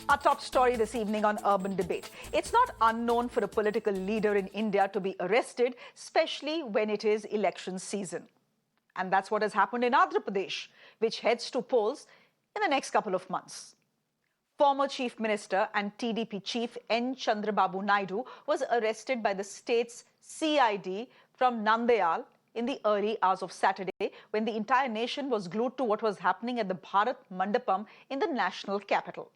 Our top story this evening on Urban Debate. It's not unknown for a political leader in India to be arrested, especially when it is election season. And that's what has happened in Andhra Pradesh, which heads to polls in the next couple of months. Former Chief Minister and TDP Chief N. Chandrababu Naidu was arrested by the state's CID from Nandyal in the early hours of Saturday when the entire nation was glued to what was happening at the Bharat Mandapam in the national capital.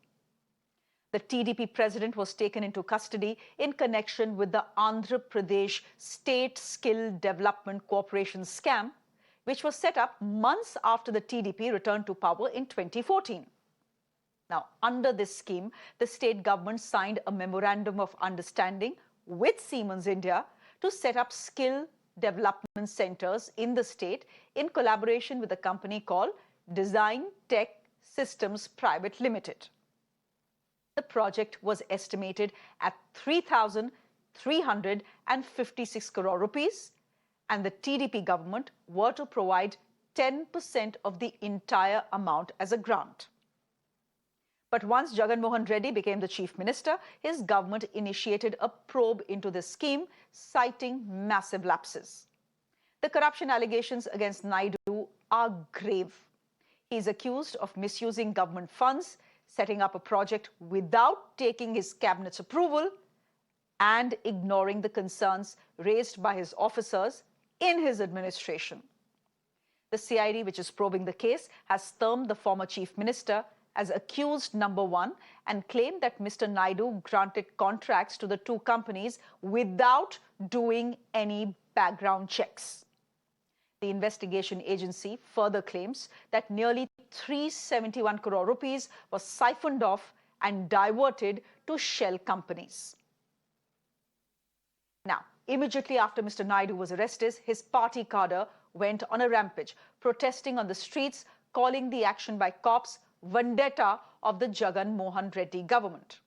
The TDP president was taken into custody in connection with the Andhra Pradesh State Skill Development Corporation scam, which was set up months after the TDP returned to power in 2014. Now, under this scheme, the state government signed a memorandum of understanding with Siemens India to set up skill development centers in the state in collaboration with a company called Design Tech Systems Private Limited. The project was estimated at 3,356 crore rupees, and the TDP government were to provide 10% of the entire amount as a grant. But once Jagan Mohan Reddy became the chief minister, his government initiated a probe into the scheme, citing massive lapses. The corruption allegations against Naidu are grave. He is accused of misusing government funds, setting up a project without taking his cabinet's approval, and ignoring the concerns raised by his officers in his administration. The CID, which is probing the case, has termed the former chief minister as accused number one and claimed that Mr. Naidu granted contracts to the two companies without doing any background checks. The investigation agency further claims that nearly 371 crore rupees was siphoned off and diverted to shell companies. Now, immediately after Mr. Naidu was arrested, his party cadre went on a rampage, protesting on the streets, calling the action by cops vendetta of the Jagan Mohan Reddy government.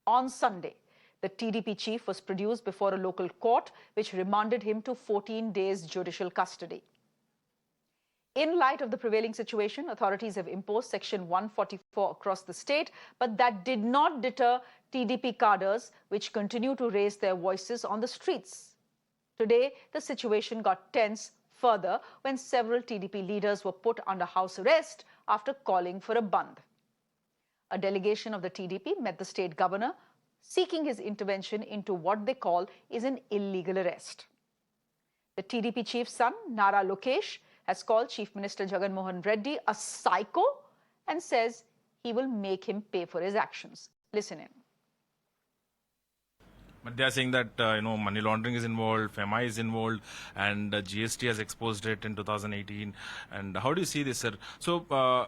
On Sunday, the TDP chief was produced before a local court, which remanded him to 14 days judicial custody. In light of the prevailing situation, authorities have imposed Section 144 across the state, but that did not deter TDP cadres, which continue to raise their voices on the streets. Today, the situation got tense further when several TDP leaders were put under house arrest after calling for a bandh. A delegation of the TDP met the state governor, seeking his intervention into what they call is an illegal arrest. The TDP chief's son, Nara Lokesh, has called Chief Minister Jagan Mohan Reddy a psycho and says he will make him pay for his actions. Listen in. But they are saying that money laundering is involved, FEMA is involved, and GST has exposed it in 2018. And how do you see this, sir? So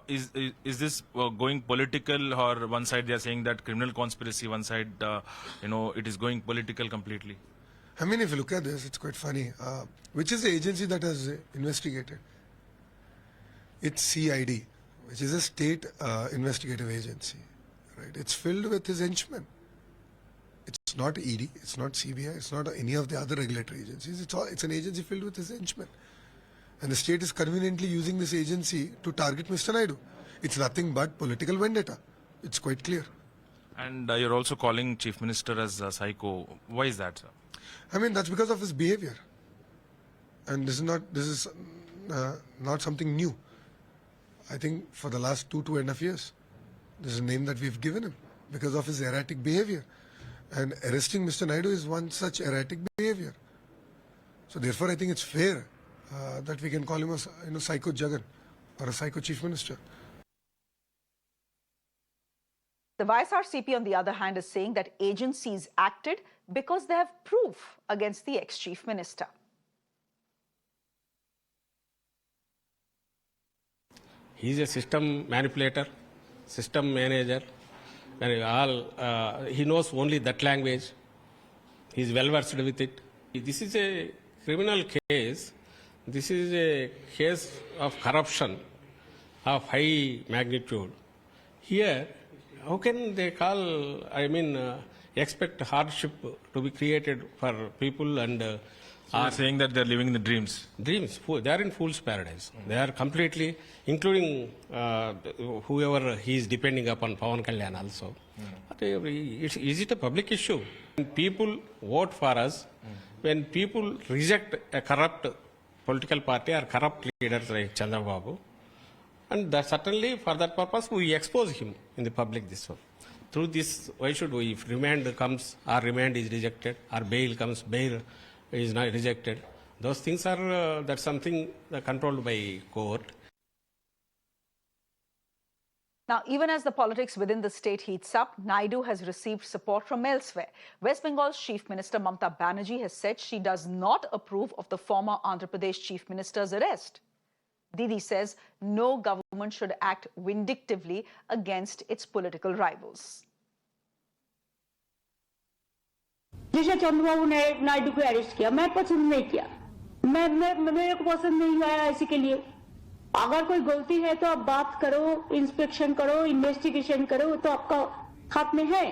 is this going political, or one side they are saying that criminal conspiracy, one side it is going political completely? I mean, if you look at this, it's quite funny. Which is the agency that has investigated? It's CID, which is a state investigative agency. Right? It's filled with his henchmen. It's not ED, it's not CBI, it's not any of the other regulatory agencies. It's an agency filled with his henchmen. And the state is conveniently using this agency to target Mr. Naidu. It's nothing but political vendetta. It's quite clear. And you're also calling Chief Minister as a psycho. Why is that, sir? I mean, that's because of his behavior. And this is not something new. I think for the last 2.5 years, this is a name that we've given him because of his erratic behavior. And arresting Mr. Naidu is one such erratic behavior. So therefore, I think it's fair that we can call him a psycho Jagan or a psycho chief minister. The YSRCP, on the other hand, is saying that agencies acted because they have proof against the ex-chief minister. He's a system manipulator, system manager. He knows only that language. He's well versed with it. This is a criminal case. This is a case of corruption of high magnitude. Here, how can they expect hardship to be created for people and So you're saying that they're living in the dreams. Dreams. They are in fool's paradise. They are completely, including whoever he is depending upon, Pawan Kalyan also. But, is it a public issue? When people vote for us, when people reject a corrupt political party or corrupt leaders like Chandrababu, and that certainly for that purpose we expose him in the public this way. Through this, why should we, if remand comes or remand is rejected or bail comes, bail is not rejected, those things are, that's something controlled by court. Now, even as the politics within the state heats up, Naidu has received support from elsewhere. West Bengal's Chief Minister Mamata Banerjee has said she does not approve of the former Andhra Pradesh Chief Minister's arrest. Didi says no government should act vindictively against its political rivals. जैसे चंद्रबाबू ने नायडू को arrest किया, मैं पसंद नहीं किया, मेरे को पसंद नहीं आया। इसी के लिए अगर कोई गलती है तो आप बात करो, इंस्पेक्शन करो, इन्वेस्टिगेशन करो, तो आपका हाथ में है।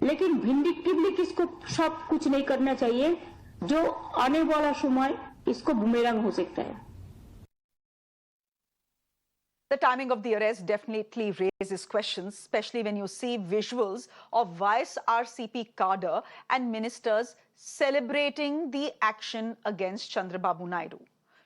लेकिन विंडिक्टिवली किसको सब कुछ नहीं करना चाहिए, जो आने वाला समय इसको बुमेरंग हो सकता है। The timing of the arrest definitely raises questions, especially when you see visuals of YSRCP cadre and ministers celebrating the action against Chandrababu Naidu.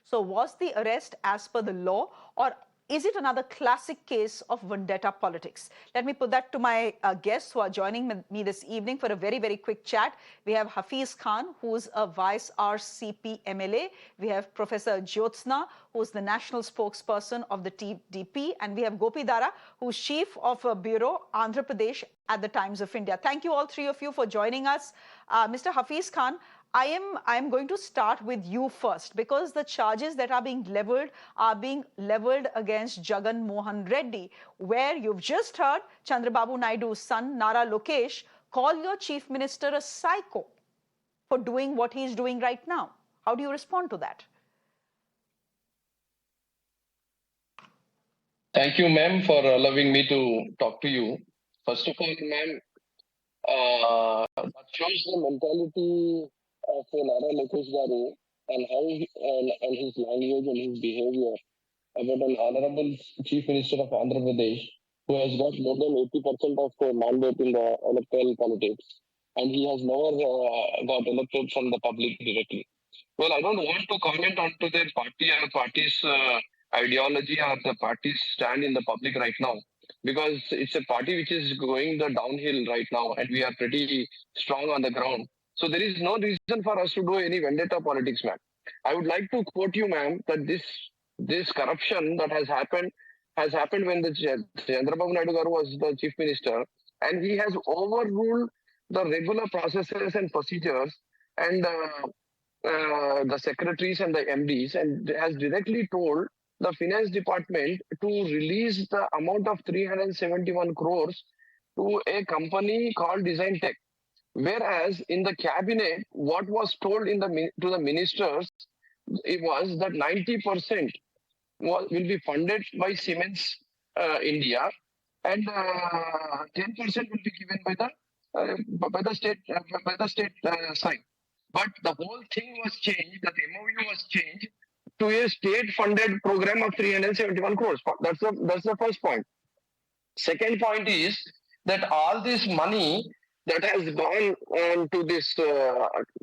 So was the arrest as per the law, or is it another classic case of vendetta politics? Let me put that to my guests who are joining me this evening for a very, very quick chat. We have Hafeez Khan, who's a YSRCP MLA. We have Professor Jyothsna, who's the national spokesperson of the TDP. And we have Gopidara, who's chief of a bureau, Andhra Pradesh, at the Times of India. Thank you, all three of you, for joining us. Mr. Hafeez Khan, I am going to start with you first, because the charges that are being leveled against Jagan Mohan Reddy, where you've just heard Chandrababu Naidu's son, Nara Lokesh, call your chief minister a psycho for doing what he's doing right now. How do you respond to that? Thank you, ma'am, for allowing me to talk to you. First of all, ma'am, that shows the mentality of Nara Lokesh Garu and how and his language and his behavior about an honorable Chief Minister of Andhra Pradesh who has got more than 80% of the mandate in the electoral politics, and he has never got elected from the public directly. Well, I don't want to comment on to their party or party's ideology or the party's stand in the public right now, because it's a party which is going the downhill right now, and we are pretty strong on the ground. So there is no reason for us to do any vendetta politics, ma'am. I would like to quote you, ma'am, that this corruption that has happened when the Chandrababu Naidu Garu was the chief minister, and he has overruled the regular processes and procedures and the secretaries and the MDs, and has directly told the finance department to release the amount of 371 crores to a company called Design Tech. Whereas in the cabinet, what was told to the ministers, it was that 90% will be funded by Siemens India, and 10% will be given by the state side. But the whole thing was changed. The MOU was changed to a state-funded program of 371 crores. That's the first point. Second point is that all this money that has gone to this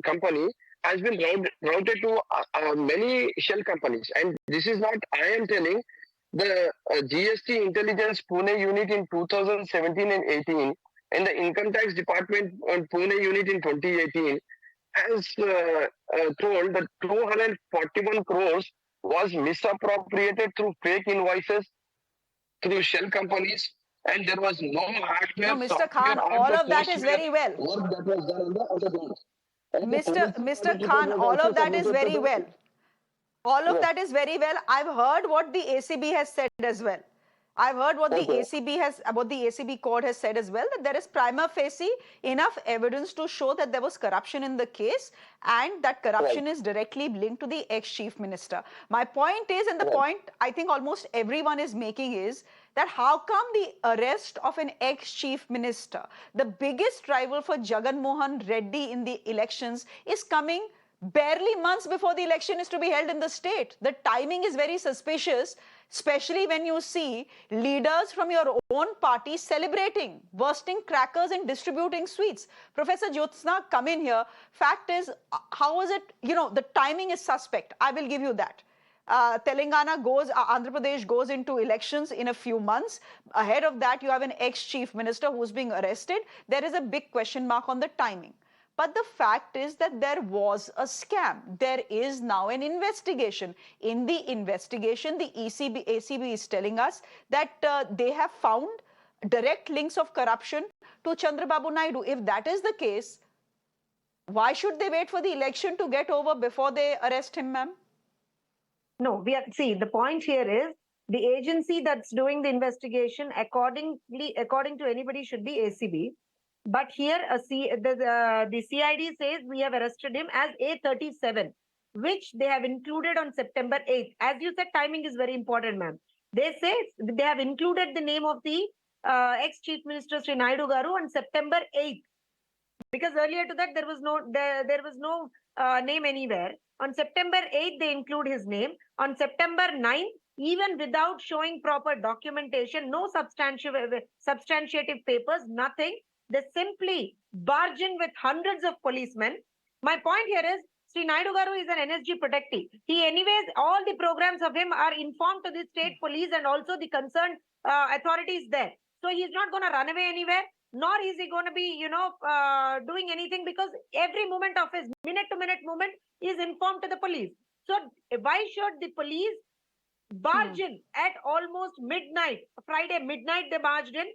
company has been routed to many shell companies. And this is not I am telling. The GST Intelligence Pune unit in 2017 and 18, and the Income Tax Department Pune unit in 2018 has told that 241 crores was misappropriated through fake invoices, through shell companies, and there was no hardware. No, Mr. Khan, all of that is very well. Work that was done on the ground. Mr. Khan, all of that is very well. All of that is very well. I've heard what the ACB has said as well. I've heard what the ACB court has said as well, that there is prima facie enough evidence to show that there was corruption in the case, and that corruption is directly linked to the ex-chief minister. My point is, and the point I think almost everyone is making is, that how come the arrest of an ex-chief minister, the biggest rival for Jagan Mohan Reddy in the elections, is coming barely months before the election is to be held in the state. The timing is very suspicious, especially when you see leaders from your own party celebrating, bursting crackers and distributing sweets. Professor Jyothsna, come in here. Fact is, how is it, the timing is suspect. I will give you that. Andhra Pradesh goes into elections in a few months. Ahead of that, you have an ex-chief minister who's being arrested. There is a big question mark on the timing. But the fact is that there was a scam. There is now an investigation. In the investigation, the ACB is telling us that they have found direct links of corruption to Chandrababu Naidu. If that is the case, why should they wait for the election to get over before they arrest him, ma'am? No, see, the point here is the agency that's doing the investigation according to anybody should be ACB. But here the CID says we have arrested him as A37, which they have included on September 8th. As you said, timing is very important, ma'am. They say they have included the name of the ex-chief minister Sri Naidu Garu on September 8th. Because earlier to that, there was no name anywhere. On September 8th, they include his name. On September 9th, even without showing proper documentation, no substantiative papers, nothing, they simply barge in with hundreds of policemen. My point here is, Sri Naidu Garu is an NSG protectee. Anyways, all the programs of him are informed to the state police and also the concerned authorities there. So he's not going to run away anywhere, nor is he going to be, doing anything, because every moment of his minute-to-minute movement is informed to the police. So why should the police barge in at almost midnight? Friday midnight they barged in.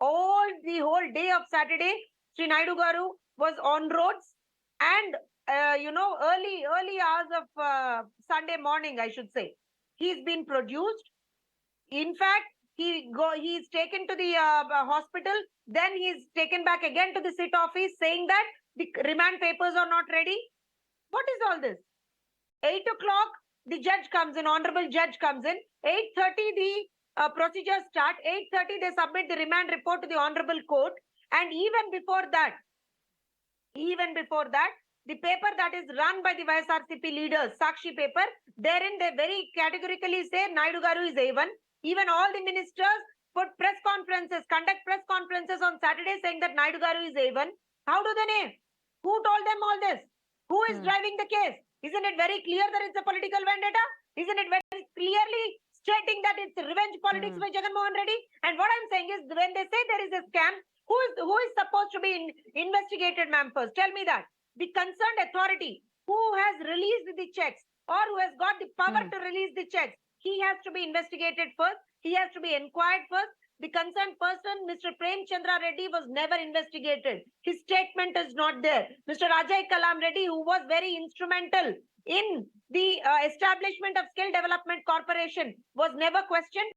The whole day of Saturday, Sri Naidu Garu was on roads, and early hours of Sunday morning, I should say, he's been produced. In fact, he's taken to the hospital, then he's taken back again to the SIT office saying that the remand papers are not ready. What is all this? 8 o'clock, the judge comes in, honorable judge comes in. 8:30, the procedures start. 8:30, they submit the remand report to the honorable court. And even before that, the paper that is run by the YSRCP leaders, Sakshi paper, therein they very categorically say Naidu Garu is A1. Even all the ministers conduct press conferences on Saturday saying that Naidu Garu is A1. How do they know? Who told them all this? Who is driving the case? Isn't it very clear that it's a political vendetta? Isn't it very clearly stating that it's revenge politics by Jagan Mohan Reddy? And what I'm saying is, when they say there is a scam, who is supposed to be investigated, ma'am? First, tell me that. The concerned authority who has released the checks or who has got the power to release the checks, he has to be investigated first. He has to be inquired first. The concerned person, Mr. Prem Chandra Reddy, was never investigated. His statement is not there. Mr. Ajay Kalam Reddy, who was very instrumental in the establishment of Skill Development Corporation, was never questioned.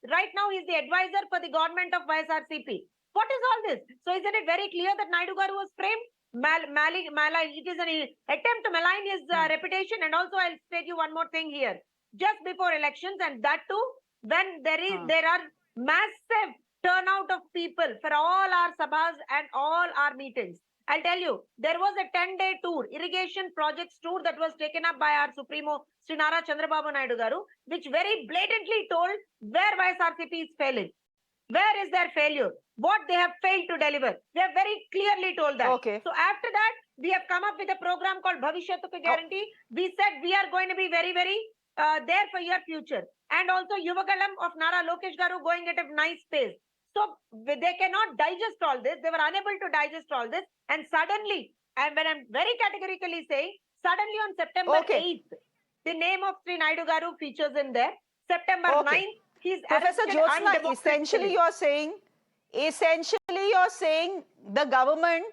Right now, he's the advisor for the government of YSRCP. What is all this? So isn't it very clear that Naidu Garu was framed? It is an attempt to malign his reputation. And also, I'll state you one more thing here. Just before elections, and that too, when there are massive turnout of people for all our sabhas and all our meetings. I'll tell you, there was a 10-day tour, irrigation projects tour, that was taken up by our Supremo, Sri Chandrababu Naidu Garu, which very blatantly told where YSRCP is failing. Where is their failure? What they have failed to deliver. They have very clearly told that. Okay. So after that, we have come up with a program called Bhavishyat Ka Guarantee. We said we are going to be very, very there for your future. And also Yuvagalam of Nara Lokesh Garu going at a nice pace. So they cannot digest all this. They were unable to digest all this. And suddenly, and when I'm very categorically saying, suddenly on September 8th, the name of Sri Naidu Garu features in there. September 9th, he's Professor Jyothsna, essentially you're saying the government,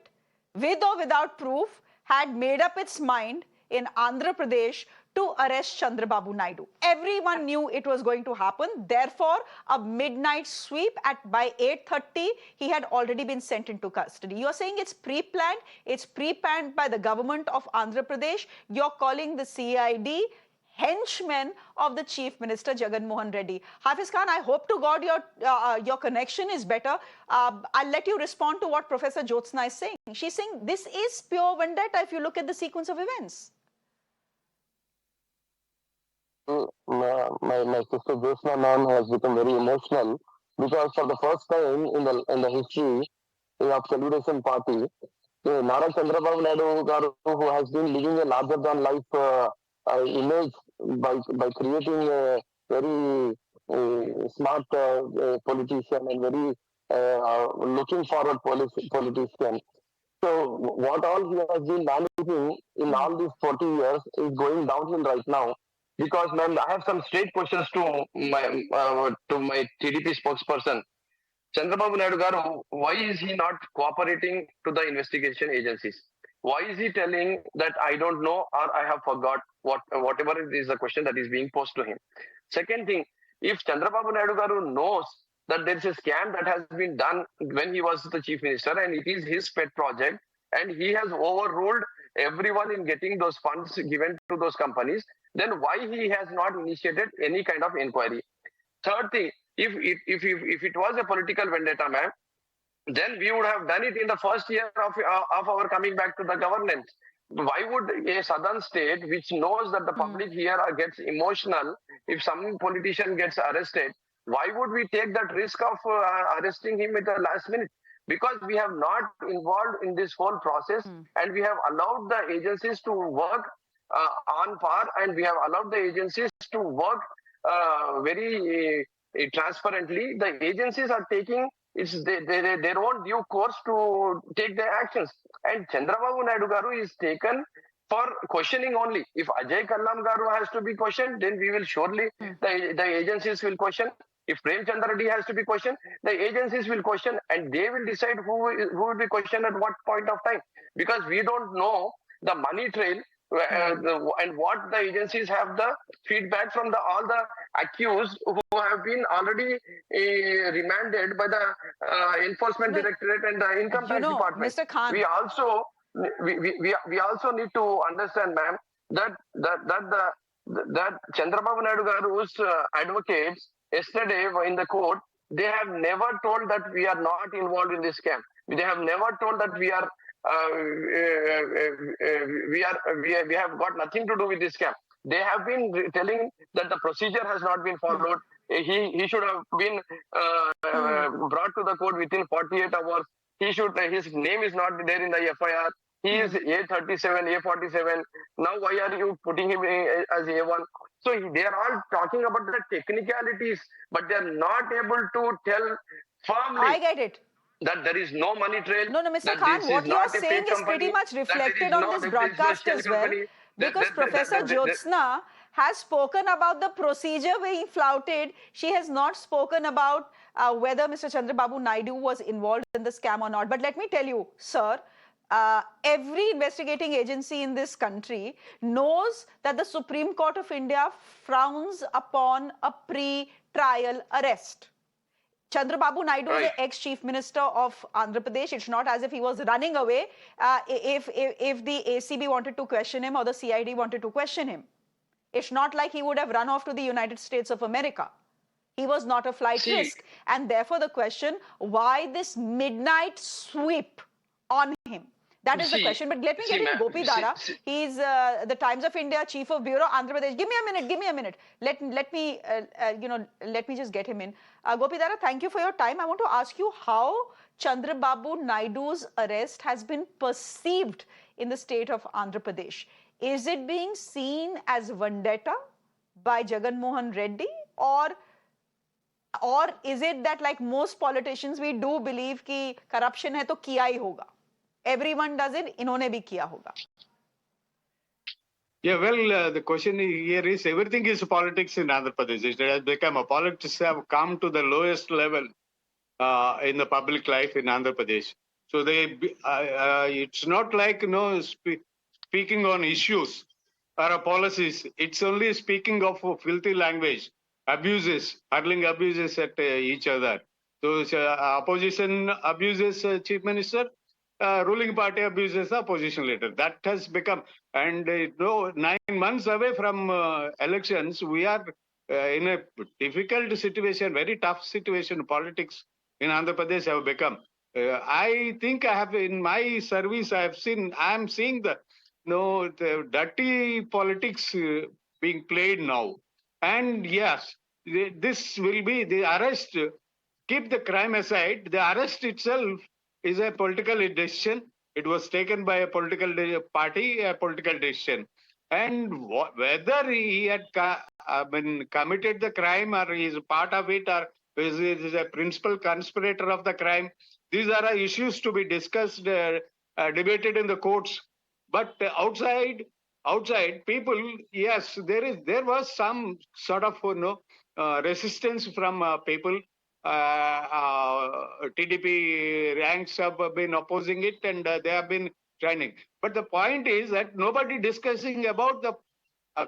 with or without proof, had made up its mind in Andhra Pradesh to arrest Chandrababu Naidu. Everyone knew it was going to happen. Therefore, a midnight sweep by 8:30, he had already been sent into custody. You're saying it's pre-planned. It's pre-planned by the government of Andhra Pradesh. You're calling the CID henchmen of the Chief Minister, Jagan Mohan Reddy. Hafeez Khan, I hope to God your connection is better. I'll let you respond to what Professor Jyothsna is saying. She's saying this is pure vendetta if you look at the sequence of events. My sister Jyothsna ma'am has become very emotional because for the first time in the history of Telugu Desam party, Nara Chandrababu Naidu garu, who has been living a larger than life image by creating a very smart politician and very looking forward politician. So what all he has been managing in all these 40 years is going downhill right now. Because, ma'am, I have some straight questions to my TDP spokesperson. Chandrababu Naidu garu, why is he not cooperating to the investigation agencies? Why is he telling that I don't know or I have forgot whatever is the question that is being posed to him? Second thing, if Chandrababu Naidu garu knows that there is a scam that has been done when he was the chief minister and it is his pet project and he has overruled everyone in getting those funds given to those companies, then why he has not initiated any kind of inquiry? Third thing, if it was a political vendetta, ma'am, then we would have done it in the first year of our coming back to the governance. Why would a southern state, which knows that the public here gets emotional if some politician gets arrested, why would we take that risk of arresting him at the last minute? Because we have not involved in this whole process and we have allowed the agencies to work on par and we have allowed the agencies to work very transparently. The agencies are taking their own due course to take their actions. And Chandrababu Naidu garu is taken for questioning only. If Ajay Kallam garu has to be questioned, then we will surely, the agencies will question. If Prem Chandra Reddy has to be questioned, the agencies will question and they will decide who will be questioned at what point of time. Because we don't know the money trail and what the agencies have the feedback from all the accused who have been already remanded by the enforcement directorate and the income tax department. Mr. Khan. We also need to understand, ma'am, that Chandrababu Naidu garu's advocates yesterday in the court, they have never told that we are not involved in this scam. They have never told that we have got nothing to do with this scam. They have been telling that the procedure has not been followed. He should have been brought to the court within 48 hours. His name is not there in the FIR. He is A37, A47. Now why are you putting him as A1? So they are all talking about the technicalities, but they are not able to tell firmly. I get it. That there is no money trail. No, Mr. Khan, what you are saying is pretty much reflected on this broadcast as well. Because Professor Jyothsna has spoken about the procedure being flouted. She has not spoken about whether Mr. Chandrababu Naidu was involved in the scam or not. But let me tell you, sir, every investigating agency in this country knows that the Supreme Court of India frowns upon a pre-trial arrest. Chandrababu Naidu is the ex-chief minister of Andhra Pradesh. It's not as if he was running away if the ACB wanted to question him or the CID wanted to question him. It's not like he would have run off to the United States of America. He was not a flight risk. And therefore the question, why this midnight sweep on him? That is the question. But let me get in Gopidara. He's the Times of India Chief of Bureau, Andhra Pradesh. Give me a minute. Let me just get him in. Gopidara, thank you for your time. I want to ask you how Chandrababu Naidu's arrest has been perceived in the state of Andhra Pradesh. Is it being seen as vendetta by Jagan Mohan Reddy, or is it that, like most politicians, we do believe कि corruption है तो किया ही होगा? Everyone does it, इन्होंने भी किया होगा. Yeah, well, the question here is everything is politics in Andhra Pradesh. It has become a politics have come to the lowest level in the public life in Andhra Pradesh. So it's not like speaking on issues or policies. It's only speaking of filthy language, abuses, hurling abuses at each other. So opposition abuses chief minister. ruling party abuses the opposition leader. That has become, and 9 months away from elections, we are in a difficult situation, very tough situation. Politics in Andhra Pradesh have become. I think I have, in my service, I am seeing the dirty politics being played now. And yes, this will be the arrest. Keep the crime aside, the arrest itself is a political decision. It was taken by a political party, a political decision. And whether he had committed the crime or he is part of it or is a principal conspirator of the crime, these are issues to be discussed, debated in the courts. But outside people, yes, there was some sort of resistance from people. TDP ranks have been opposing it, and they have been joining. But the point is that nobody discussing about the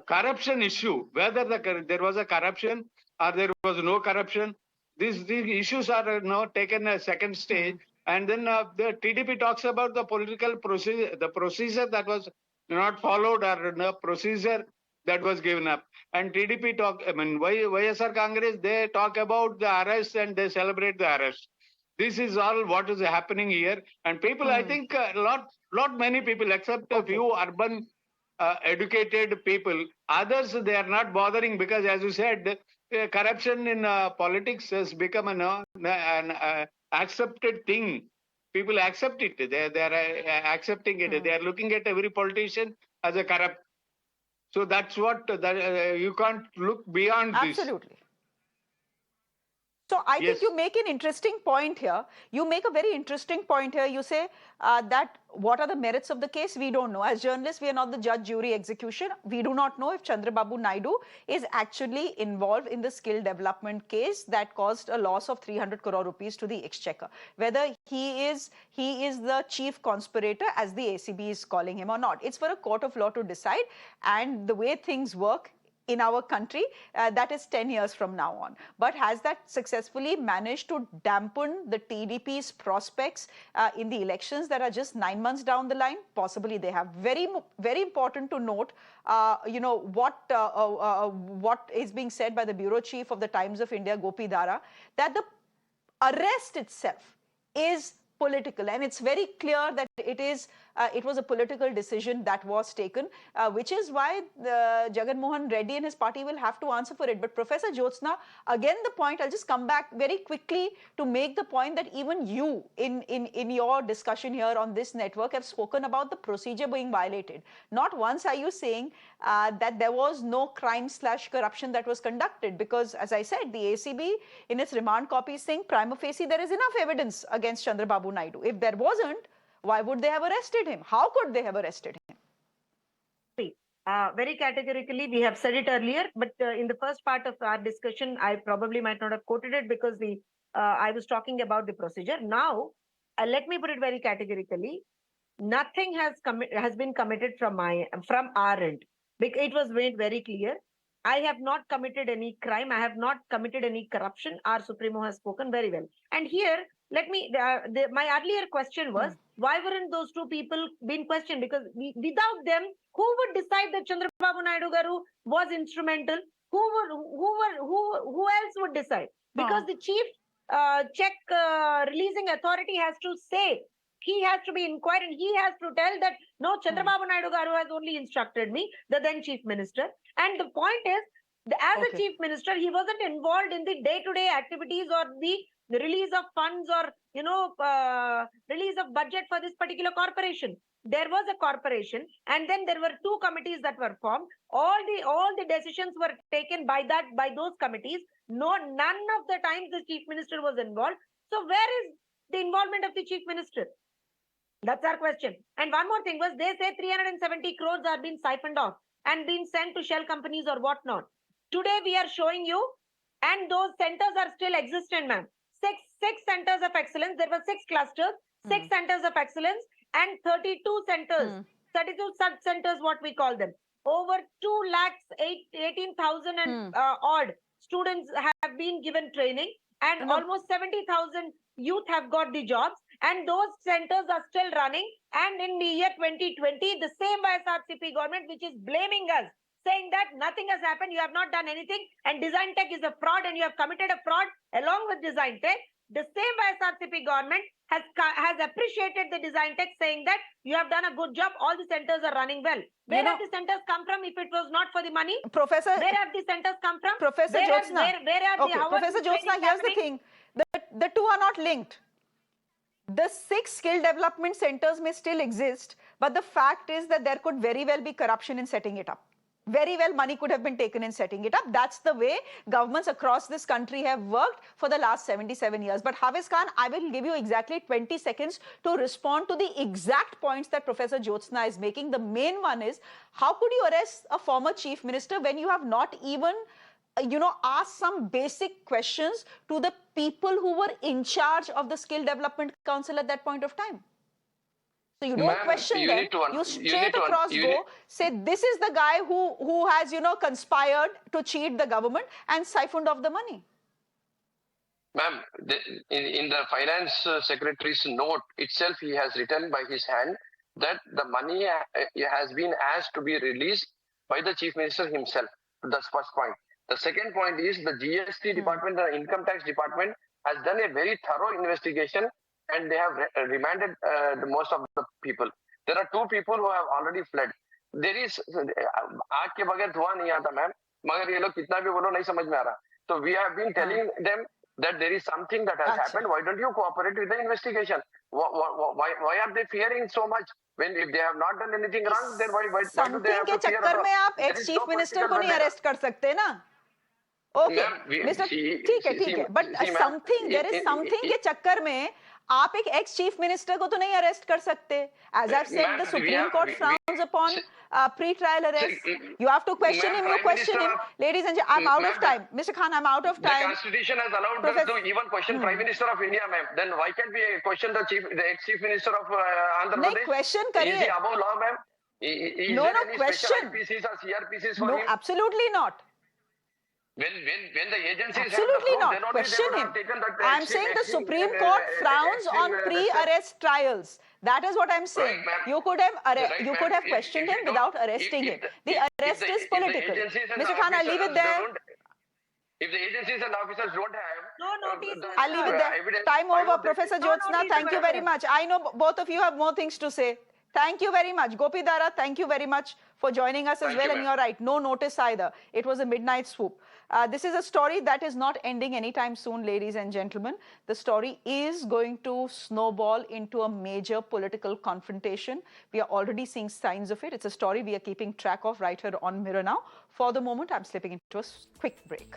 corruption issue, whether there was a corruption or there was no corruption. These issues are now taken a second stage, and then the TDP talks about the political procedure, the procedure that was not followed, or the procedure that was given up. And TDP talk, YSR Congress, they talk about the arrest and they celebrate the arrest. This is all what is happening here. And people, I think, not many people, except a few urban educated people. Others, they are not bothering because, as you said, corruption in politics has become an accepted thing. People accept it. They are accepting it. They are looking at every politician as a corrupt. So that's what you can't look beyond this. Absolutely. So I think you make an interesting point here. You make a very interesting point here. You say that what are the merits of the case? We don't know. As journalists, we are not the judge, jury, execution. We do not know if Chandrababu Naidu is actually involved in the skill development case that caused a loss of 300 crore rupees to the exchequer. Whether he is the chief conspirator, as the ACB is calling him, or not. It's for a court of law to decide. And the way things work in our country, that is 10 years from now on. But has that successfully managed to dampen the TDP's prospects in the elections that are just 9 months down the line? Possibly they have. Very, very important to note, what is being said by the bureau chief of the Times of India, Gopidara, that the arrest itself is political, and it's very clear that it was a political decision that was taken, which is why Jagan Mohan Reddy and his party will have to answer for it. But Professor Jyothsna, again the point, I'll just come back very quickly to make the point that even you in your discussion here on this network have spoken about the procedure being violated. Not once are you saying that there was no crime/corruption that was conducted, because as I said, the ACB in its remand copy is saying prima facie there is enough evidence against Chandrababu Naidu. If there wasn't, why would they have arrested him? How could they have arrested him? Very categorically, we have said it earlier, but in the first part of our discussion, I probably might not have quoted it because I was talking about the procedure. Now, let me put it very categorically. Nothing has been committed from our end. It was made very clear. I have not committed any crime. I have not committed any corruption. Our Supremo has spoken very well. And here, let me, my earlier question was, why weren't those two people being questioned? Because without them, who would decide that Chandrababu Naidu Garu was instrumental? Who else would decide? Because the chief check releasing authority has to say, he has to be inquired and he has to tell that, no, Chandrababu Naidu Garu has only instructed me, the then chief minister. And the point is, as a chief minister, he wasn't involved in the day-to-day activities or the release of funds or, release of budget for this particular corporation. There was a corporation, and then there were two committees that were formed. All the decisions were taken by those committees. None of the times the chief minister was involved. So where is the involvement of the chief minister? That's our question. And one more thing was, they say 370 crores are being siphoned off and being sent to shell companies or whatnot. Today we are showing you, and those centers are still existent, ma'am. Six centers of excellence. There were 6 clusters, 6 centers of excellence, and 32 centers, 32 sub-centers, what we call them. Over 2,18,000 and odd students have been given training, and almost 70,000 youth have got the jobs. and those centers are still running. And in the year 2020, the same YSRCP government, which is blaming us, saying that nothing has happened, you have not done anything, and Design Tech is a fraud, and you have committed a fraud along with Design Tech. The same YSRCP government has appreciated the Design Tech, saying that you have done a good job, all the centers are running well. Where have the centers come from if it was not for the money? Professor, where have the centers come from? Professor Jyothsna, where are okay, the, Professor Jyothsna, here's the thing. The two are not linked. The 6 skill development centers may still exist, but the fact is that there could very well be corruption in setting it up. Very well money could have been taken in setting it up. That's the way governments across this country have worked for the last 77 years. But Hafeez Khan, I will give you exactly 20 seconds to respond to the exact points that Professor Jyothsna is making. The main one is, how could you arrest a former chief minister when you have not even ask some basic questions to the people who were in charge of the Skill Development Council at that point of time? So you don't question them, you straight across go, say this is the guy who has, conspired to cheat the government and siphoned off the money. Ma'am, in the finance secretary's note itself, he has written by his hand that the money has been asked to be released by the chief minister himself. That's first point. The second point is the GST department, the income tax department has done a very thorough investigation, and they have remanded the most of the people. There are 2 people who have already fled. There is आग के बगैर धुआं नहीं आता ma'am, मगर ये लोग कितना भी बोलो नहीं समझ में आ रहा. So we have been telling them that there is something that has happened. Why don't you cooperate with the investigation? Why are they fearing so much? When if they have not done anything wrong, then why do they have to fear? के चक्कर में आप ex chief minister को नहीं arrest कर सकते ना? Okay, Mr. ठीक है, but something, there is something के चक्कर में आप एक ex chief minister को तो नहीं arrest कर सकते. As I've said, the Supreme Court frowns upon pre-trial arrest. You have to question him, you question him. Ladies and gentlemen, I'm out of time. Mr. Khan, I'm out of time. The Constitution has allowed us to even question Prime Minister of India, ma'am. Then why can't we question the ex-chief minister of Andhra Pradesh? नहीं, question करिए. Is he above law, ma'am? No, question. IPCs or CRPCs for no, him? absolutely not. When the agencies absolutely have not. Question him. I'm saying the Supreme Court frowns on pre-arrest trials. That is what I'm saying. Right, you could have questioned him without arresting him. The arrest is political. Mr. Khan, I'll leave it there. If the agencies and officers don't have no notice, I'll leave it there. Time over, Professor Jyothsna. Thank you very much. I know both of you have more things to say. Thank you very much. Gopidara, thank you very much for joining us as well. And you're right, no notice either. It was a midnight swoop. This is a story that is not ending anytime soon, ladies and gentlemen. The story is going to snowball into a major political confrontation. We are already seeing signs of it. It's a story we are keeping track of right here on Mirror Now. For the moment, I'm slipping into a quick break.